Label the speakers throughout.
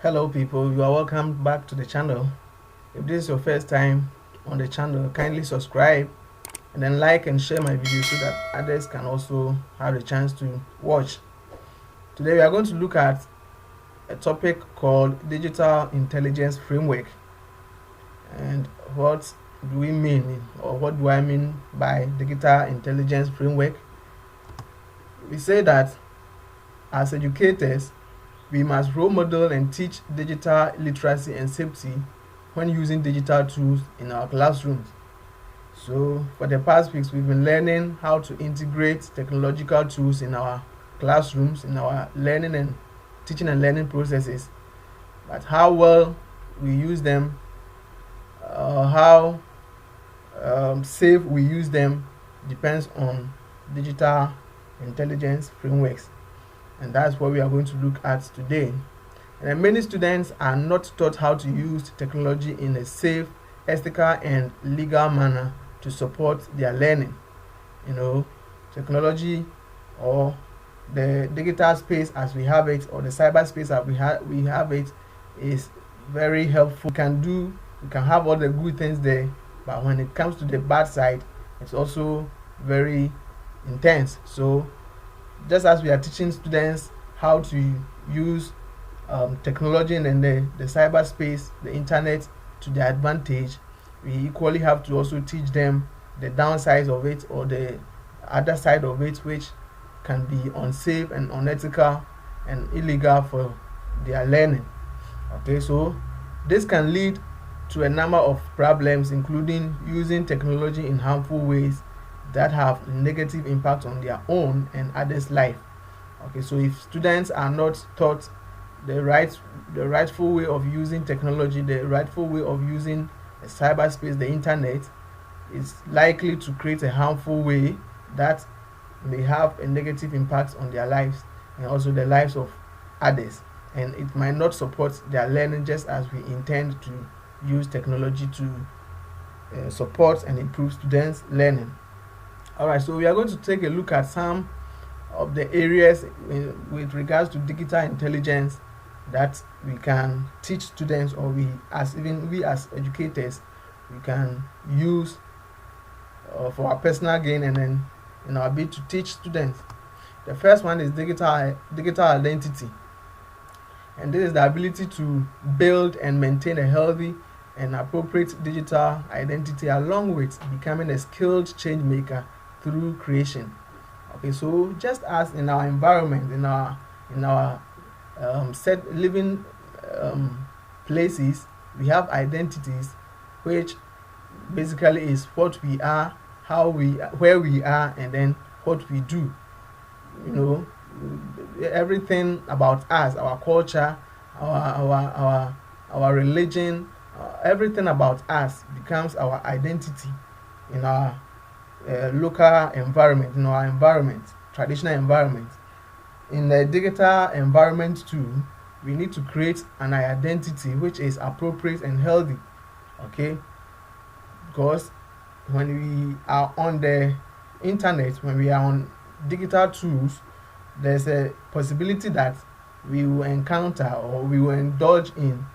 Speaker 1: Hello people, you are welcome back to the channel. If this is your first time on the channel, kindly subscribe and then like and share my video so that others can also have the chance to watch. Today we are going to look at a topic called Digital Intelligence Framework. And what do we mean, or what do I mean by Digital Intelligence Framework? We say that as educators, we must role model and teach digital literacy and safety when using digital tools in our classrooms. So for the past weeks, we've been learning how to integrate technological tools in our classrooms, in our learning and teaching and learning processes. But how well we use them, how safe we use them, depends on digital intelligence frameworks. And that's what we are going to look at today. And many students are not taught how to use technology in a safe, ethical, and legal manner to support their learning. Technology or the digital space as we have it, or the cyberspace as we have it, is very helpful. We can have all the good things there, but when it comes to the bad side, it's also very intense. So just as we are teaching students how to use technology and the cyberspace, the internet, to their advantage, we equally have to also teach them the downsides of it, or the other side of it, which can be unsafe and unethical and illegal for their learning. Okay, so this can lead to a number of problems, including using technology in harmful ways that have negative impact on their own and others' life. Okay, so if students are not taught the rightful way of using technology, the rightful way of using the cyberspace, the internet, is likely to create a harmful way that may have a negative impact on their lives and also the lives of others, and it might not support their learning, just as we intend to use technology to support and improve students' learning. Alright, so we are going to take a look at some of the areas with regards to digital intelligence that we can teach students, or we as educators, we can use for our personal gain and then in our bid to teach students. The first one is digital identity, and this is the ability to build and maintain a healthy and appropriate digital identity, along with becoming a skilled change maker through creation. Okay, so just as in our environment, in our set living places, we have identities, which basically is what we are, where we are, and then what we do. Everything about us, our culture, our religion, everything about us becomes our identity in our local environment, in our environment, traditional environment. In the digital environment too, we need to create an identity which is appropriate and healthy. Okay, because when we are on the internet, when we are on digital tools, there's a possibility that we will encounter or we will indulge in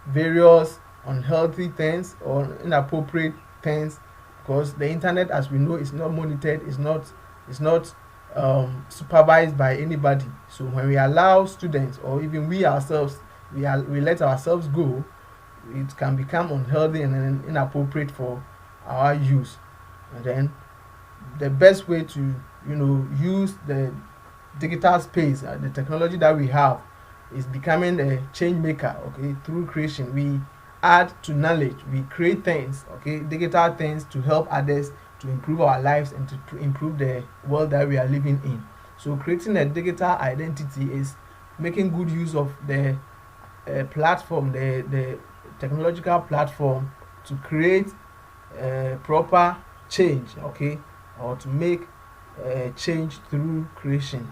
Speaker 1: various unhealthy things or inappropriate things, because the internet, as we know, is not monitored, is not supervised by anybody. So when we allow students, or even we ourselves, we let ourselves go, it can become unhealthy and inappropriate for our use. And then the best way to use the digital space, the technology that we have, is becoming a change maker. Okay, through creation, we add to knowledge, we create things, okay, digital things, to help others, to improve our lives and to improve the world that we are living in. So creating a digital identity is making good use of the platform, the technological platform, to create proper change, okay, or to make change through creation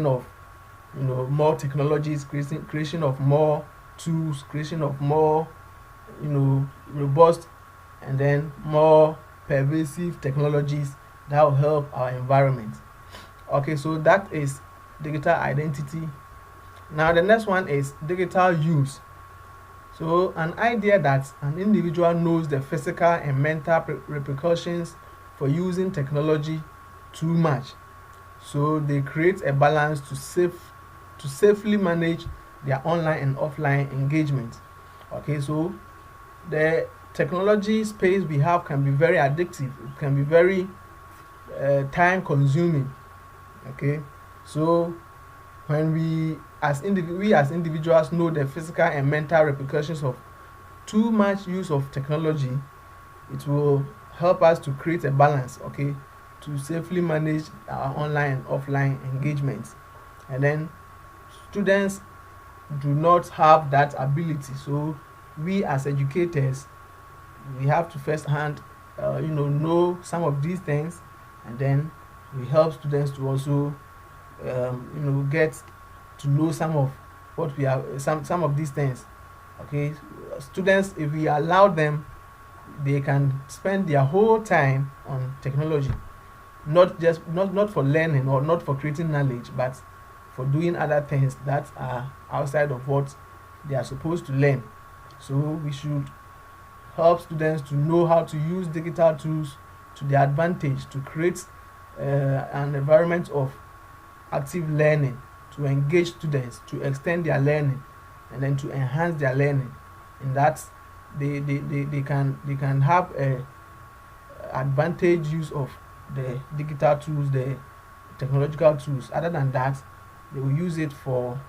Speaker 1: of more technologies, creation of more tools, creation of more robust and then more pervasive technologies that will help our environment. Okay, so that is digital identity. Now the next one is digital use. So an idea that an individual knows the physical and mental repercussions for using technology too much. So they create a balance to safely manage their online and offline engagement. Okay, so the technology space we have can be very addictive. It can be very time consuming. Okay, so when we as individuals know the physical and mental repercussions of too much use of technology, it will help us to create a balance, okay, to safely manage our online and offline engagements. And then students do not have that ability, so we as educators, we have to first hand know some of these things, and then we help students to also get to know some of what we are some of these things. Okay, students, if we allow them, they can spend their whole time on technology, not for learning or not for creating knowledge, but for doing other things that are outside of what they are supposed to learn. So we should help students to know how to use digital tools to their advantage, to create an environment of active learning, to engage students, to extend their learning, and then to enhance their learning. In that they can have a advantage use of the digital tools, the technological tools. Other than that, they will use it for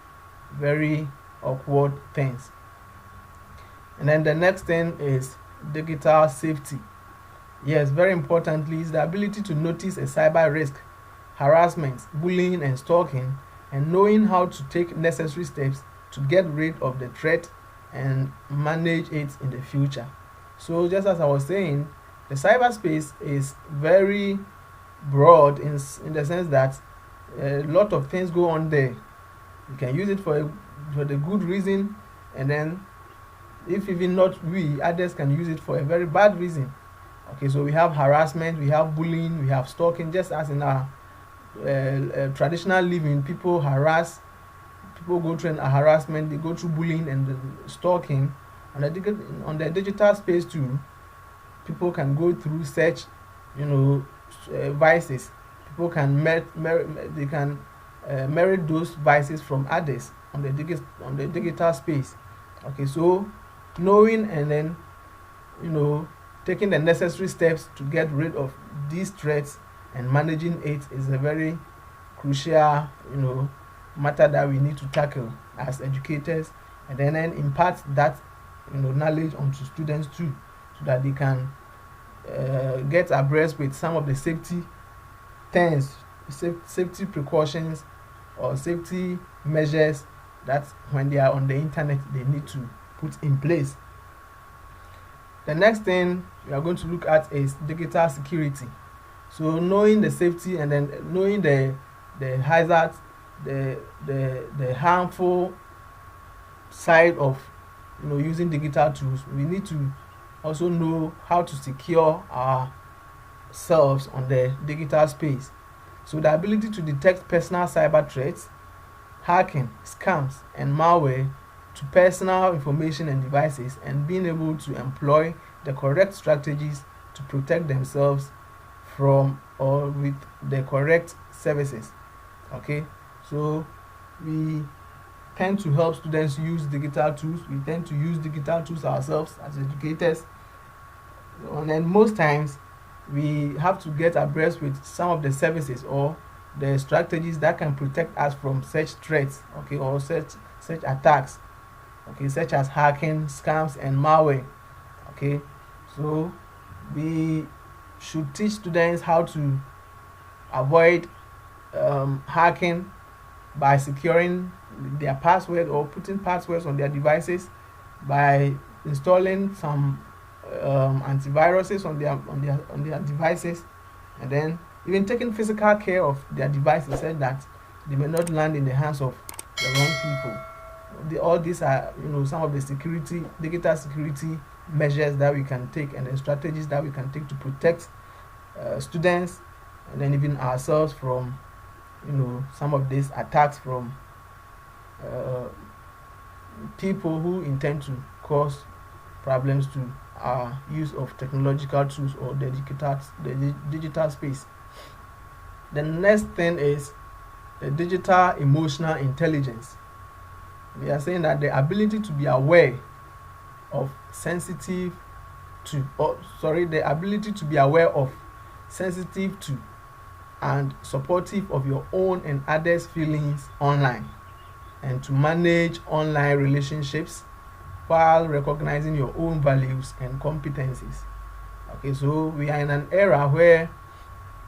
Speaker 1: very awkward things. And then the next thing is digital safety. Yes, very importantly, is the ability to notice a cyber risk, harassment, bullying, and stalking, and knowing how to take necessary steps to get rid of the threat and manage it in the future. So just as I was saying, the cyberspace is very broad in the sense that a lot of things go on there. You can use it for the good reason, and then if even not we, others can use it for a very bad reason. Okay, so we have harassment, we have bullying, we have stalking. Just as in our traditional living, people go through a harassment, they go through bullying and stalking. On the digital space too, people can go through such vices. People can merit those vices from others on the digital space. Okay, so knowing and then taking the necessary steps to get rid of these threats and managing it is a very crucial matter that we need to tackle as educators, and then impart that knowledge onto students too, so that they can get abreast with some of the safety things, safety precautions or safety measures that when they are on the internet they need to put in place. The next thing we are going to look at is digital security. So knowing the safety and then knowing the hazards, the harmful side of using digital tools, we need to also know how to secure ourselves on the digital space. So the ability to detect personal cyber threats, hacking, scams, and malware to personal information and devices, and being able to employ the correct strategies to protect themselves from or with the correct services. Okay, so we tend to help students use digital tools. We tend to use digital tools ourselves as educators, and then most times we have to get abreast with some of the services or the strategies that can protect us from such threats, okay, or such attacks, okay, such as hacking, scams, and malware. Okay, so we should teach students how to avoid hacking by securing their password or putting passwords on their devices, by installing some antiviruses on their devices, and then even taking physical care of their devices so that they may not land in the hands of the wrong people. All these are some of the digital security measures that we can take, and the strategies that we can take to protect students and then even ourselves from some of these attacks from uh, people who intend to cause problems to our use of technological tools or the digital space. The next thing is the digital emotional intelligence. We are saying that the ability to be aware of sensitive to, or sorry, the ability to be aware of, sensitive to, and supportive of your own and others' feelings online, and to manage online relationships while recognizing your own values and competencies. Okay, so we are in an era where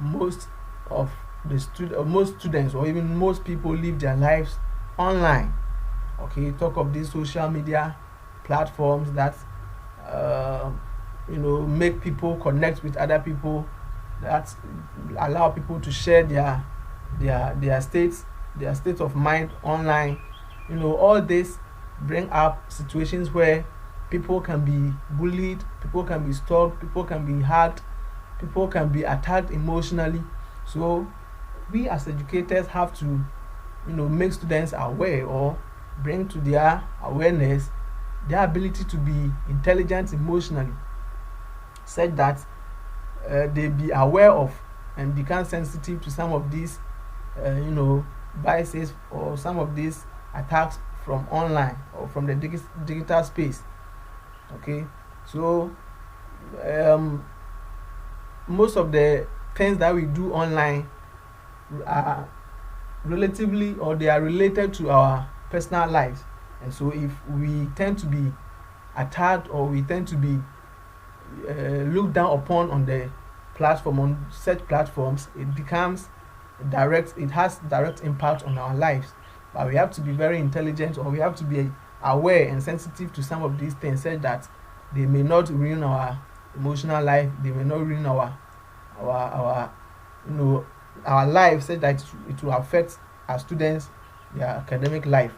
Speaker 1: most of most students or even most people live their lives online. Okay, talk of these social media platforms that uh, make people connect with other people, that allow people to share their states, their state of mind online. All this bring up situations where people can be bullied, people can be stalked, people can be hacked, people can be attacked emotionally. So we as educators have to make students aware, or bring to their awareness their ability to be intelligent emotionally, such that they be aware of and become sensitive to some of these biases or some of these attacks from online or from the digital space. Okay, so um, most of the things that we do online are relatively, or they are related to our personal lives. And so if we tend to be attacked, or we tend to be looked down upon on the platform, on such platforms, it has direct impact on our lives. But we have to be very intelligent, or we have to be aware and sensitive to some of these things, such that they may not ruin our emotional life, they may not ruin our our life, such that it will affect our students, their academic life.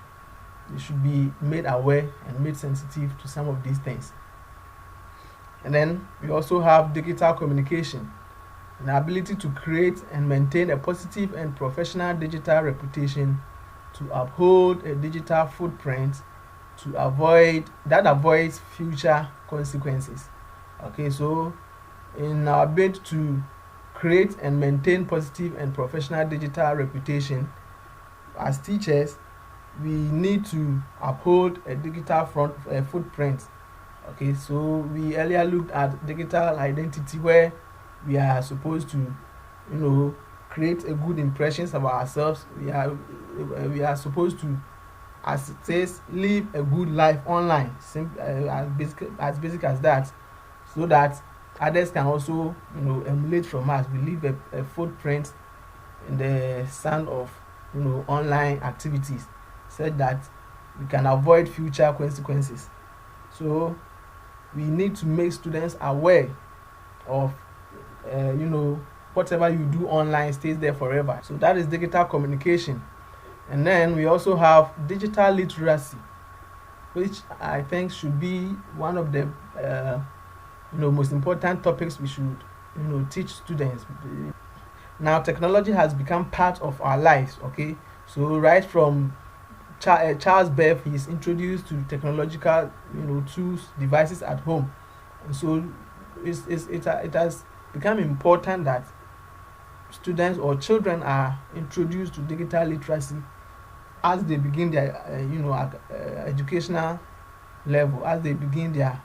Speaker 1: They should be made aware and made sensitive to some of these things. And then we also have digital communication, an ability to create and maintain a positive and professional digital reputation, to uphold a digital footprint, to avoids future consequences. Okay, so in our bid to create and maintain positive and professional digital reputation, as teachers, we need to uphold a digital footprint. Okay, so we earlier looked at digital identity, where we are supposed to create a good impressions of ourselves. We are supposed to, as it says, live a good life online, as basic as that, so that others can also emulate from us. We leave a footprint in the sand of online activities, so that we can avoid future consequences. So we need to make students aware of whatever you do online stays there forever. So that is digital communication. And then we also have digital literacy, which I think should be one of the most important topics we should teach students. Now technology has become part of our lives. Okay, so right from child's birth, he is introduced to technological tools, devices at home. And so it has become important that students or children are introduced to digital literacy as they begin their educational level, as they begin their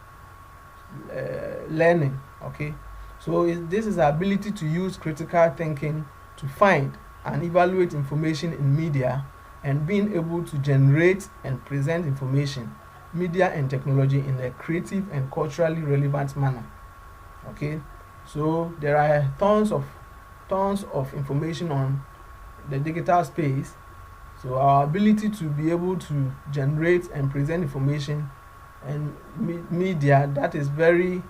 Speaker 1: learning. Okay, so this is the ability to use critical thinking to find and evaluate information in media, and being able to generate and present information, media and technology in a creative and culturally relevant manner. Okay, so there are tons of information on the digital space. So our ability to be able to generate and present information and media that is very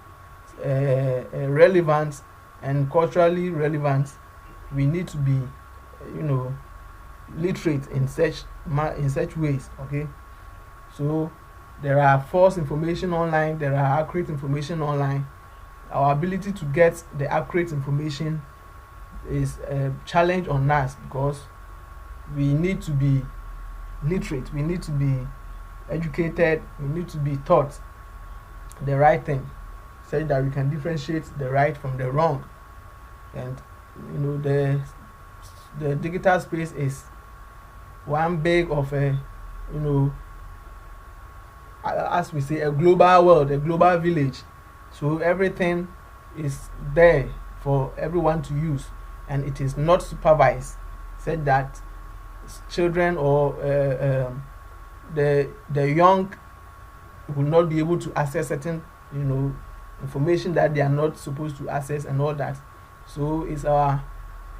Speaker 1: relevant and culturally relevant, we need to be literate in such ways. Okay, so there are false information online, there are accurate information online. Our ability to get the accurate information is a challenge on us, because we need to be literate, we need to be educated, we need to be taught the right thing, such that we can differentiate the right from the wrong. And the digital space is one big of a, as we say, a global world, a global village. So everything is there for everyone to use, and it is not supervised, said that children or the young will not be able to access certain information that they are not supposed to access and all that. So it's our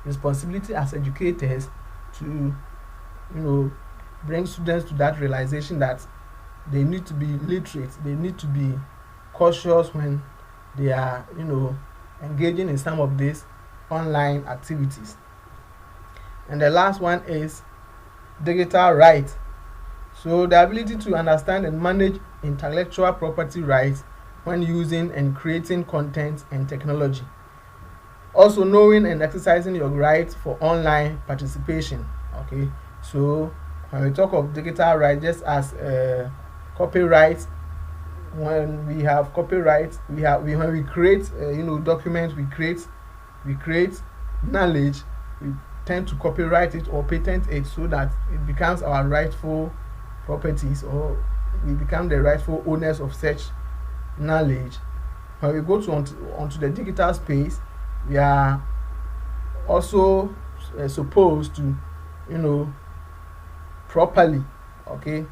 Speaker 1: responsibility as educators to bring students to that realization that they need to be literate, they need to be cautious when they are engaging in some of these online activities. And the last one is digital rights. So the ability to understand and manage intellectual property rights when using and creating content and technology. Also knowing and exercising your rights for online participation. Okay, so when we talk of digital rights, just as copyright, when we have copyright, when we create documents, we create knowledge, we tend to copyright it or patent it so that it becomes our rightful properties, or we become the rightful owners of such knowledge. When we go onto the digital space, we are also supposed to properly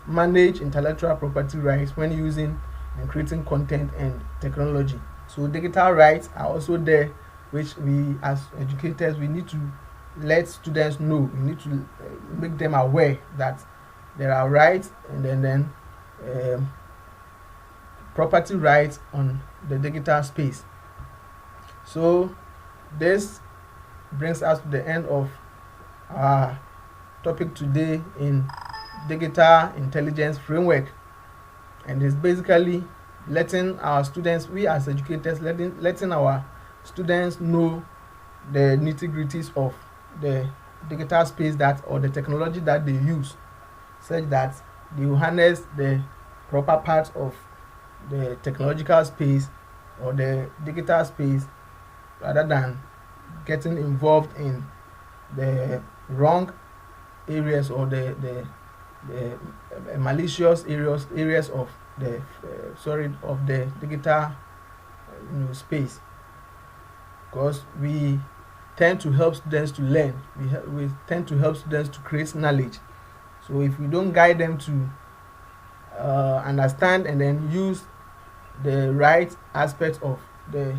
Speaker 1: manage intellectual property rights when using and creating content and technology. So digital rights are also there, which we as educators, we need to let students know, we need to make them aware that there are rights, and then property rights on the digital space. So this brings us to the end of our topic today in digital intelligence framework, and it's basically letting our students, we as educators, letting our students know the nitty-gritties of the digital space or the technology that they use, such that they will harness the proper parts of the technological space or the digital space, rather than getting involved in the wrong areas or the malicious areas of the digital space. Because we tend to help students to learn, we tend to help students to create knowledge. So if we don't guide them to understand and then use the right aspects of the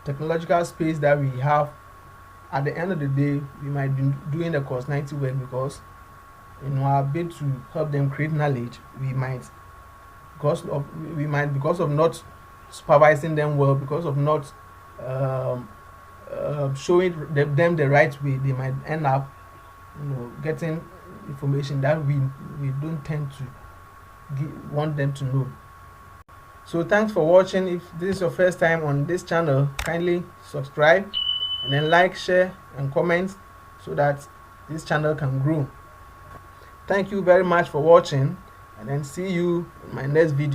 Speaker 1: technological space that we have, at the end of the day, we might be doing the course 90 work, because in our bid to help them create knowledge, we might because of not supervising them well, because of not showing them the right way, they might end up getting information that we don't tend to want them to know. So thanks for watching. If this is your first time on this channel, kindly subscribe and then like, share and comment so that this channel can grow. Thank you very much for watching, and then see you in my next video.